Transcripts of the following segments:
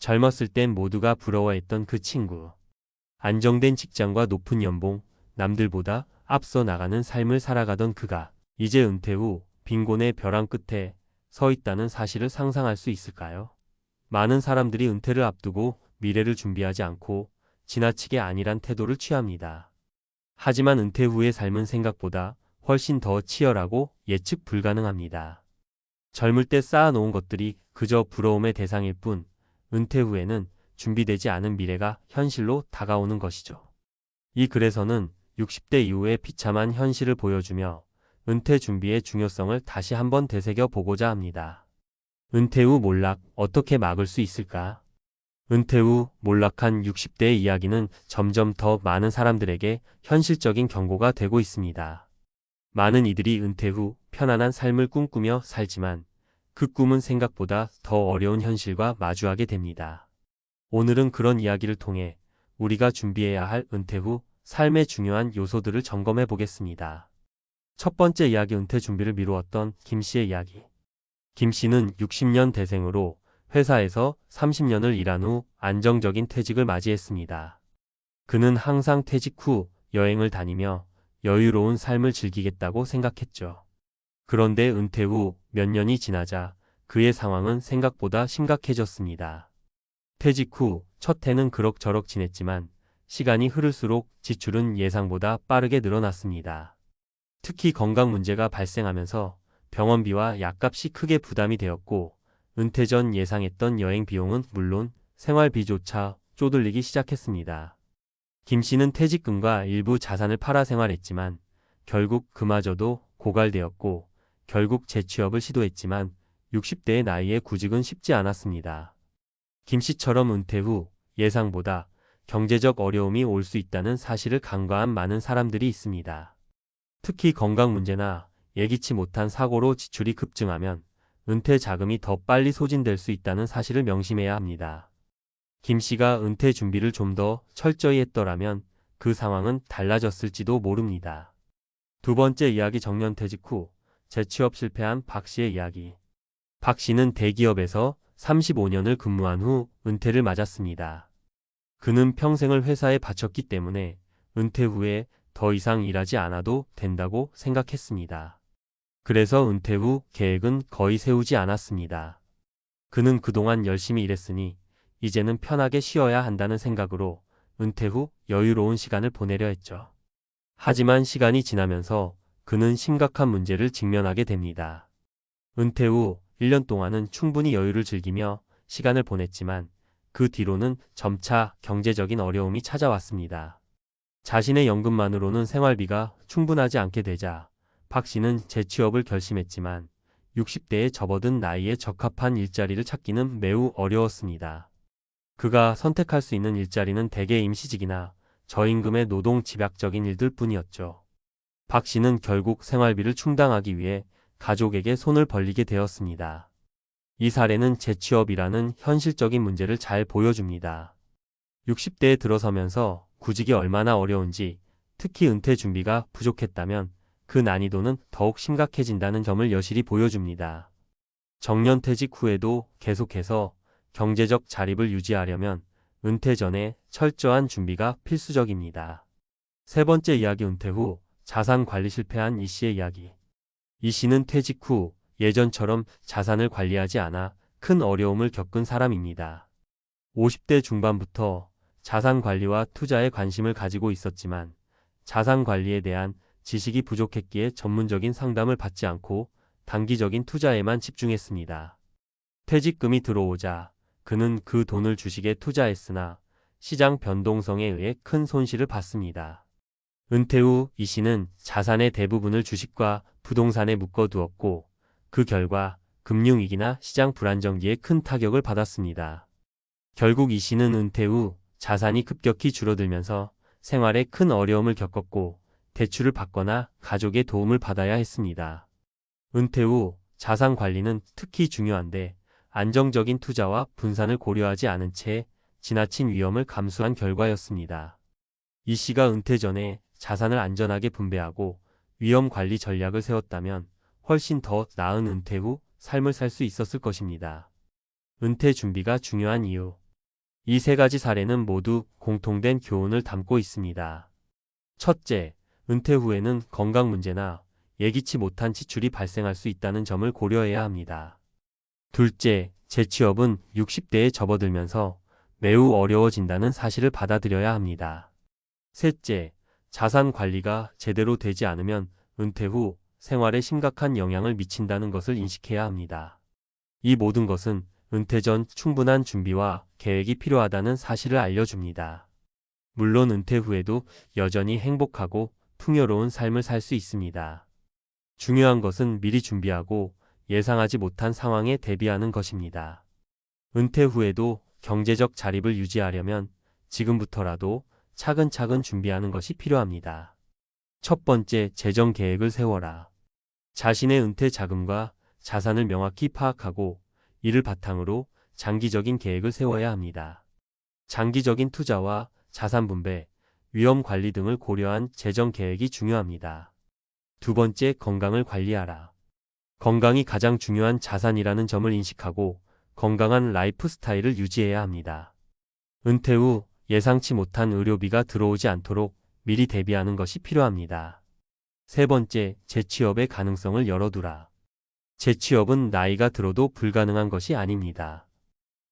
젊었을 땐 모두가 부러워했던 그 친구. 안정된 직장과 높은 연봉, 남들보다 앞서 나가는 삶을 살아가던 그가 이제 은퇴 후 빈곤의 벼랑 끝에 서 있다는 사실을 상상할 수 있을까요? 많은 사람들이 은퇴를 앞두고 미래를 준비하지 않고 지나치게 안일한 태도를 취합니다. 하지만 은퇴 후의 삶은 생각보다 훨씬 더 치열하고 예측 불가능합니다. 젊을 때 쌓아놓은 것들이 그저 부러움의 대상일 뿐, 은퇴 후에는 준비되지 않은 미래가 현실로 다가오는 것이죠. 이 글에서는 60대 이후의 비참한 현실을 보여주며 은퇴 준비의 중요성을 다시 한번 되새겨 보고자 합니다. 은퇴 후 몰락 어떻게 막을 수 있을까? 은퇴 후 몰락한 60대의 이야기는 점점 더 많은 사람들에게 현실적인 경고가 되고 있습니다. 많은 이들이 은퇴 후 편안한 삶을 꿈꾸며 살지만 그 꿈은 생각보다 더 어려운 현실과 마주하게 됩니다. 오늘은 그런 이야기를 통해 우리가 준비해야 할 은퇴 후 삶의 중요한 요소들을 점검해 보겠습니다. 첫 번째 이야기, 은퇴 준비를 미루었던 김 씨의 이야기. 김 씨는 60년 대생으로 회사에서 30년을 일한 후 안정적인 퇴직을 맞이했습니다. 그는 항상 퇴직 후 여행을 다니며 여유로운 삶을 즐기겠다고 생각했죠. 그런데 은퇴 후 몇 년이 지나자 그의 상황은 생각보다 심각해졌습니다. 퇴직 후 첫 해는 그럭저럭 지냈지만 시간이 흐를수록 지출은 예상보다 빠르게 늘어났습니다. 특히 건강 문제가 발생하면서 병원비와 약값이 크게 부담이 되었고, 은퇴 전 예상했던 여행 비용은 물론 생활비조차 쪼들리기 시작했습니다. 김 씨는 퇴직금과 일부 자산을 팔아 생활했지만 결국 그마저도 고갈되었고, 결국 재취업을 시도했지만 60대의 나이에 구직은 쉽지 않았습니다. 김 씨처럼 은퇴 후 예상보다 경제적 어려움이 올 수 있다는 사실을 간과한 많은 사람들이 있습니다. 특히 건강 문제나 예기치 못한 사고로 지출이 급증하면 은퇴 자금이 더 빨리 소진될 수 있다는 사실을 명심해야 합니다. 김 씨가 은퇴 준비를 좀 더 철저히 했더라면 그 상황은 달라졌을지도 모릅니다. 두 번째 이야기, 정년퇴직 후 재취업 실패한 박 씨의 이야기. 박 씨는 대기업에서 35년을 근무한 후 은퇴를 맞았습니다. 그는 평생을 회사에 바쳤기 때문에 은퇴 후에 더 이상 일하지 않아도 된다고 생각했습니다. 그래서 은퇴 후 계획은 거의 세우지 않았습니다. 그는 그동안 열심히 일했으니 이제는 편하게 쉬어야 한다는 생각으로 은퇴 후 여유로운 시간을 보내려 했죠. 하지만 시간이 지나면서 그는 심각한 문제를 직면하게 됩니다. 은퇴 후 1년 동안은 충분히 여유를 즐기며 시간을 보냈지만 그 뒤로는 점차 경제적인 어려움이 찾아왔습니다. 자신의 연금만으로는 생활비가 충분하지 않게 되자 박 씨는 재취업을 결심했지만 60대에 접어든 나이에 적합한 일자리를 찾기는 매우 어려웠습니다. 그가 선택할 수 있는 일자리는 대개 임시직이나 저임금의 노동 집약적인 일들 뿐이었죠. 박 씨는 결국 생활비를 충당하기 위해 가족에게 손을 벌리게 되었습니다. 이 사례는 재취업이라는 현실적인 문제를 잘 보여줍니다. 60대에 들어서면서 구직이 얼마나 어려운지, 특히 은퇴 준비가 부족했다면 그 난이도는 더욱 심각해진다는 점을 여실히 보여줍니다. 정년퇴직 후에도 계속해서 경제적 자립을 유지하려면 은퇴 전에 철저한 준비가 필수적입니다. 세 번째 이야기, 은퇴 후 자산 관리 실패한 이 씨의 이야기. 이 씨는 퇴직 후 예전처럼 자산을 관리하지 않아 큰 어려움을 겪은 사람입니다. 50대 중반부터 자산 관리와 투자에 관심을 가지고 있었지만 자산 관리에 대한 지식이 부족했기에 전문적인 상담을 받지 않고 단기적인 투자에만 집중했습니다. 퇴직금이 들어오자 그는 그 돈을 주식에 투자했으나 시장 변동성에 의해 큰 손실을 봤습니다. 은퇴 후 이 씨는 자산의 대부분을 주식과 부동산에 묶어두었고 그 결과 금융위기나 시장 불안정기에 큰 타격을 받았습니다. 결국 이 씨는 은퇴 후 자산이 급격히 줄어들면서 생활에 큰 어려움을 겪었고 대출을 받거나 가족의 도움을 받아야 했습니다. 은퇴 후 자산 관리는 특히 중요한데 안정적인 투자와 분산을 고려하지 않은 채 지나친 위험을 감수한 결과였습니다. 이 씨가 은퇴 전에 자산을 안전하게 분배하고 위험 관리 전략을 세웠다면 훨씬 더 나은 은퇴 후 삶을 살 수 있었을 것입니다. 은퇴 준비가 중요한 이유. 이 세 가지 사례는 모두 공통된 교훈을 담고 있습니다. 첫째, 은퇴 후에는 건강 문제나 예기치 못한 지출이 발생할 수 있다는 점을 고려해야 합니다. 둘째, 재취업은 60대에 접어들면서 매우 어려워진다는 사실을 받아들여야 합니다. 셋째, 자산 관리가 제대로 되지 않으면 은퇴 후 생활에 심각한 영향을 미친다는 것을 인식해야 합니다. 이 모든 것은 은퇴 전 충분한 준비와 계획이 필요하다는 사실을 알려줍니다. 물론 은퇴 후에도 여전히 행복하고 풍요로운 삶을 살 수 있습니다. 중요한 것은 미리 준비하고 예상하지 못한 상황에 대비하는 것입니다. 은퇴 후에도 경제적 자립을 유지하려면 지금부터라도 차근차근 준비하는 것이 필요합니다. 첫 번째, 재정 계획을 세워라. 자신의 은퇴 자금과 자산을 명확히 파악하고 이를 바탕으로 장기적인 계획을 세워야 합니다. 장기적인 투자와 자산 분배, 위험 관리 등을 고려한 재정 계획이 중요합니다. 두 번째, 건강을 관리하라. 건강이 가장 중요한 자산이라는 점을 인식하고 건강한 라이프 스타일을 유지해야 합니다. 은퇴 후 예상치 못한 의료비가 들어오지 않도록 미리 대비하는 것이 필요합니다. 세 번째, 재취업의 가능성을 열어두라. 재취업은 나이가 들어도 불가능한 것이 아닙니다.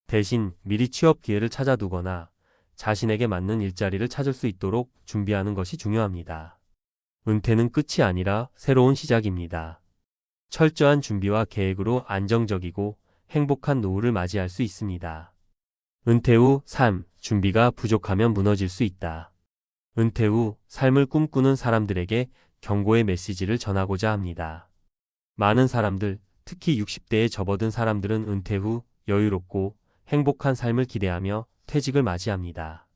대신 미리 취업 기회를 찾아두거나 자신에게 맞는 일자리를 찾을 수 있도록 준비하는 것이 중요합니다. 은퇴는 끝이 아니라 새로운 시작입니다. 철저한 준비와 계획으로 안정적이고 행복한 노후를 맞이할 수 있습니다. 은퇴 후 삶, 준비가 부족하면 무너질 수 있다. 은퇴 후 삶을 꿈꾸는 사람들에게 경고의 메시지를 전하고자 합니다. 많은 사람들, 특히 60대에 접어든 사람들은 은퇴 후 여유롭고 행복한 삶을 기대하며 퇴직을 맞이합니다.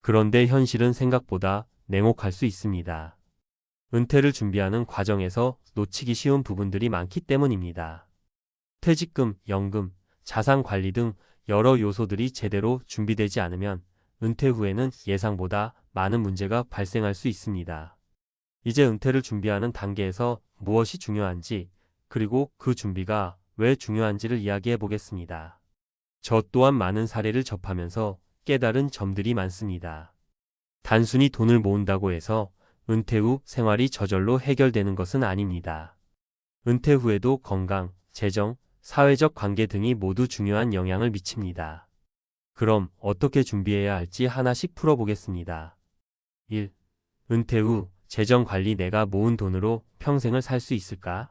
그런데 현실은 생각보다 냉혹할 수 있습니다. 은퇴를 준비하는 과정에서 놓치기 쉬운 부분들이 많기 때문입니다. 퇴직금, 연금, 자산 관리 등 여러 요소들이 제대로 준비되지 않으면 은퇴 후에는 예상보다 많은 문제가 발생할 수 있습니다. 이제 은퇴를 준비하는 단계에서 무엇이 중요한지, 그리고 그 준비가 왜 중요한지를 이야기해 보겠습니다. 저 또한 많은 사례를 접하면서 깨달은 점들이 많습니다. 단순히 돈을 모은다고 해서 은퇴 후 생활이 저절로 해결되는 것은 아닙니다. 은퇴 후에도 건강, 재정, 사회적 관계 등이 모두 중요한 영향을 미칩니다. 그럼 어떻게 준비해야 할지 하나씩 풀어보겠습니다. 1. 은퇴 후 재정 관리. 내가 모은 돈으로 평생을 살 수 있을까?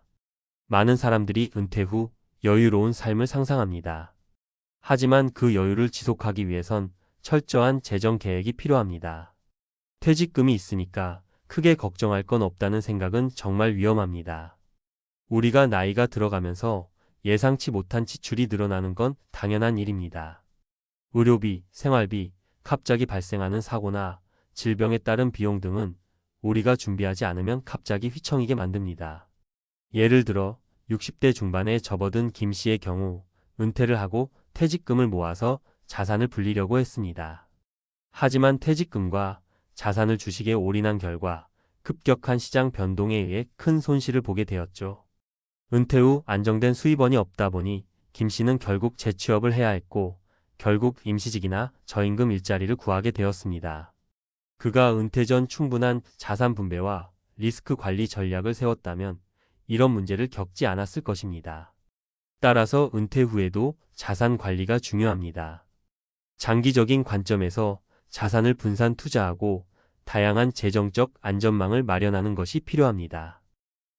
많은 사람들이 은퇴 후 여유로운 삶을 상상합니다. 하지만 그 여유를 지속하기 위해선 철저한 재정 계획이 필요합니다. 퇴직금이 있으니까 크게 걱정할 건 없다는 생각은 정말 위험합니다. 우리가 나이가 들어가면서 예상치 못한 지출이 늘어나는 건 당연한 일입니다. 의료비, 생활비, 갑자기 발생하는 사고나 질병에 따른 비용 등은 우리가 준비하지 않으면 갑자기 휘청이게 만듭니다. 예를 들어 60대 중반에 접어든 김 씨의 경우 은퇴를 하고 퇴직금을 모아서 자산을 불리려고 했습니다. 하지만 퇴직금과 자산을 주식에 올인한 결과 급격한 시장 변동에 의해 큰 손실을 보게 되었죠. 은퇴 후 안정된 수입원이 없다 보니 김 씨는 결국 재취업을 해야 했고 결국 임시직이나 저임금 일자리를 구하게 되었습니다. 그가 은퇴 전 충분한 자산 분배와 리스크 관리 전략을 세웠다면 이런 문제를 겪지 않았을 것입니다. 따라서 은퇴 후에도 자산 관리가 중요합니다. 장기적인 관점에서 자산을 분산 투자하고 다양한 재정적 안전망을 마련하는 것이 필요합니다.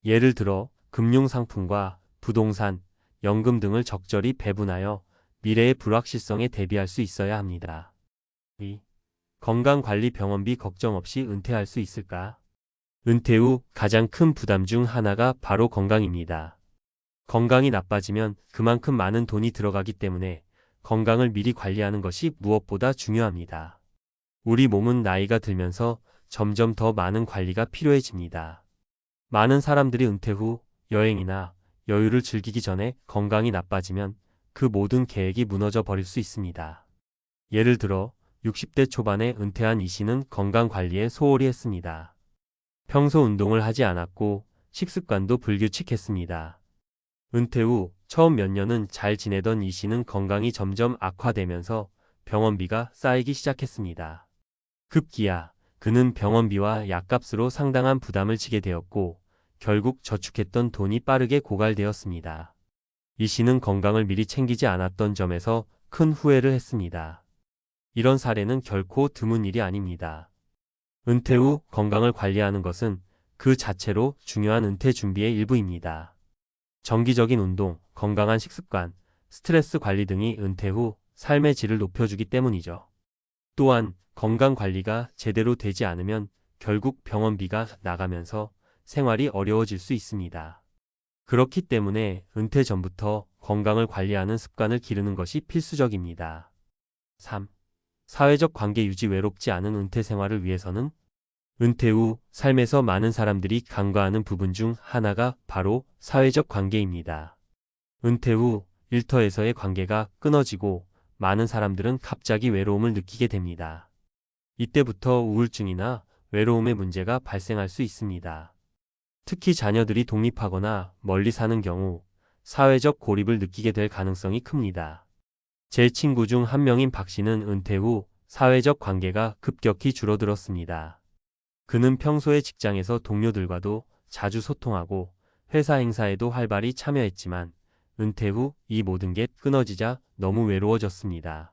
예를 들어 금융상품과 부동산, 연금 등을 적절히 배분하여 미래의 불확실성에 대비할 수 있어야 합니다. 2. 건강관리. 병원비 걱정 없이 은퇴할 수 있을까? 은퇴 후 가장 큰 부담 중 하나가 바로 건강입니다. 건강이 나빠지면 그만큼 많은 돈이 들어가기 때문에 건강을 미리 관리하는 것이 무엇보다 중요합니다. 우리 몸은 나이가 들면서 점점 더 많은 관리가 필요해집니다. 많은 사람들이 은퇴 후 여행이나 여유를 즐기기 전에 건강이 나빠지면 그 모든 계획이 무너져 버릴 수 있습니다. 예를 들어 60대 초반에 은퇴한 이 씨는 건강관리에 소홀히 했습니다. 평소 운동을 하지 않았고 식습관도 불규칙했습니다. 은퇴 후 처음 몇 년은 잘 지내던 이 씨는 건강이 점점 악화되면서 병원비가 쌓이기 시작했습니다. 급기야 그는 병원비와 약값으로 상당한 부담을 지게 되었고 결국 저축했던 돈이 빠르게 고갈되었습니다. 이 씨는 건강을 미리 챙기지 않았던 점에서 큰 후회를 했습니다. 이런 사례는 결코 드문 일이 아닙니다. 은퇴 후 건강을 관리하는 것은 그 자체로 중요한 은퇴 준비의 일부입니다. 정기적인 운동, 건강한 식습관, 스트레스 관리 등이 은퇴 후 삶의 질을 높여주기 때문이죠. 또한 건강 관리가 제대로 되지 않으면 결국 병원비가 나가면서 생활이 어려워질 수 있습니다. 그렇기 때문에 은퇴 전부터 건강을 관리하는 습관을 기르는 것이 필수적입니다. 3. 사회적 관계 유지. 외롭지 않은 은퇴 생활을 위해서는 은퇴 후 삶에서 많은 사람들이 간과하는 부분 중 하나가 바로 사회적 관계입니다. 은퇴 후 일터에서의 관계가 끊어지고 많은 사람들은 갑자기 외로움을 느끼게 됩니다. 이때부터 우울증이나 외로움의 문제가 발생할 수 있습니다. 특히 자녀들이 독립하거나 멀리 사는 경우 사회적 고립을 느끼게 될 가능성이 큽니다. 제 친구 중 한 명인 박 씨는 은퇴 후 사회적 관계가 급격히 줄어들었습니다. 그는 평소에 직장에서 동료들과도 자주 소통하고 회사 행사에도 활발히 참여했지만 은퇴 후 이 모든 게 끊어지자 너무 외로워졌습니다.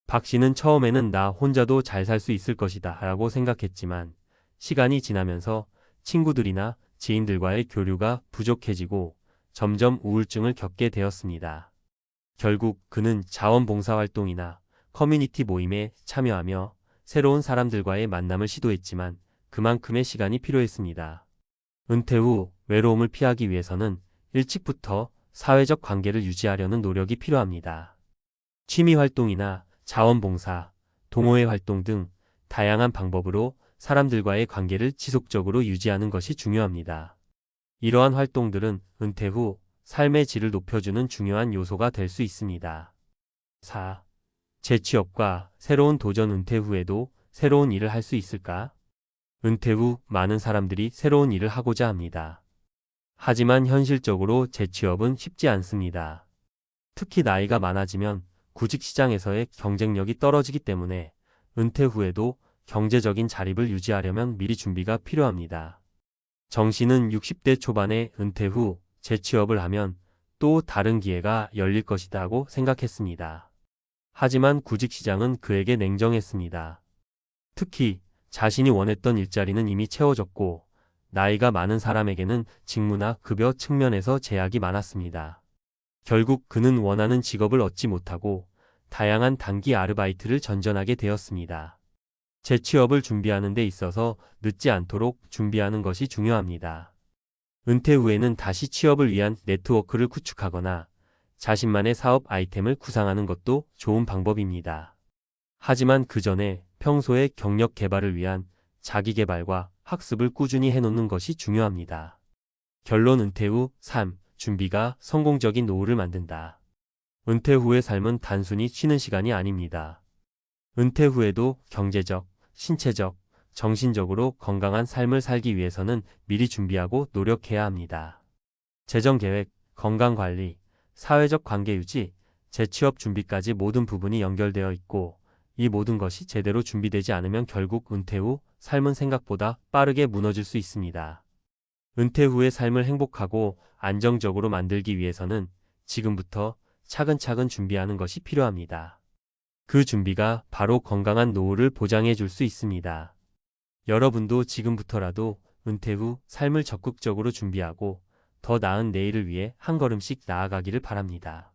박 씨는 처음에는 나 혼자도 잘 살 수 있을 것이다 라고 생각했지만 시간이 지나면서 친구들이나 지인들과의 교류가 부족해지고 점점 우울증을 겪게 되었습니다. 결국 그는 자원봉사활동이나 커뮤니티 모임에 참여하며 새로운 사람들과의 만남을 시도했지만 그만큼의 시간이 필요했습니다. 은퇴 후 외로움을 피하기 위해서는 일찍부터 사회적 관계를 유지하려는 노력이 필요합니다. 취미활동이나 자원봉사, 동호회 활동 등 다양한 방법으로 사람들과의 관계를 지속적으로 유지하는 것이 중요합니다. 이러한 활동들은 은퇴 후 삶의 질을 높여주는 중요한 요소가 될 수 있습니다. 4. 재취업과 새로운 도전. 은퇴 후에도 새로운 일을 할 수 있을까? 은퇴 후 많은 사람들이 새로운 일을 하고자 합니다. 하지만 현실적으로 재취업은 쉽지 않습니다. 특히 나이가 많아지면 구직 시장에서의 경쟁력이 떨어지기 때문에 은퇴 후에도 경제적인 자립을 유지하려면 미리 준비가 필요합니다. 정 씨는 60대 초반에 은퇴 후 재취업을 하면 또 다른 기회가 열릴 것이라고 생각했습니다. 하지만 구직 시장은 그에게 냉정했습니다. 특히 자신이 원했던 일자리는 이미 채워졌고 나이가 많은 사람에게는 직무나 급여 측면에서 제약이 많았습니다. 결국 그는 원하는 직업을 얻지 못하고 다양한 단기 아르바이트를 전전하게 되었습니다. 재취업을 준비하는 데 있어서 늦지 않도록 준비하는 것이 중요합니다. 은퇴 후에는 다시 취업을 위한 네트워크를 구축하거나 자신만의 사업 아이템을 구상하는 것도 좋은 방법입니다. 하지만 그 전에 평소에 경력 개발을 위한 자기 개발과 학습을 꾸준히 해놓는 것이 중요합니다. 결론. 은퇴 후 삶, 준비가 성공적인 노후를 만든다. 은퇴 후의 삶은 단순히 쉬는 시간이 아닙니다. 은퇴 후에도 경제적, 신체적, 정신적으로 건강한 삶을 살기 위해서는 미리 준비하고 노력해야 합니다. 재정 계획, 건강 관리, 사회적 관계 유지, 재취업 준비까지 모든 부분이 연결되어 있고 이 모든 것이 제대로 준비되지 않으면 결국 은퇴 후 삶은 생각보다 빠르게 무너질 수 있습니다. 은퇴 후의 삶을 행복하고 안정적으로 만들기 위해서는 지금부터 차근차근 준비하는 것이 필요합니다. 그 준비가 바로 건강한 노후를 보장해 줄 수 있습니다. 여러분도 지금부터라도 은퇴 후 삶을 적극적으로 준비하고 더 나은 내일을 위해 한 걸음씩 나아가기를 바랍니다.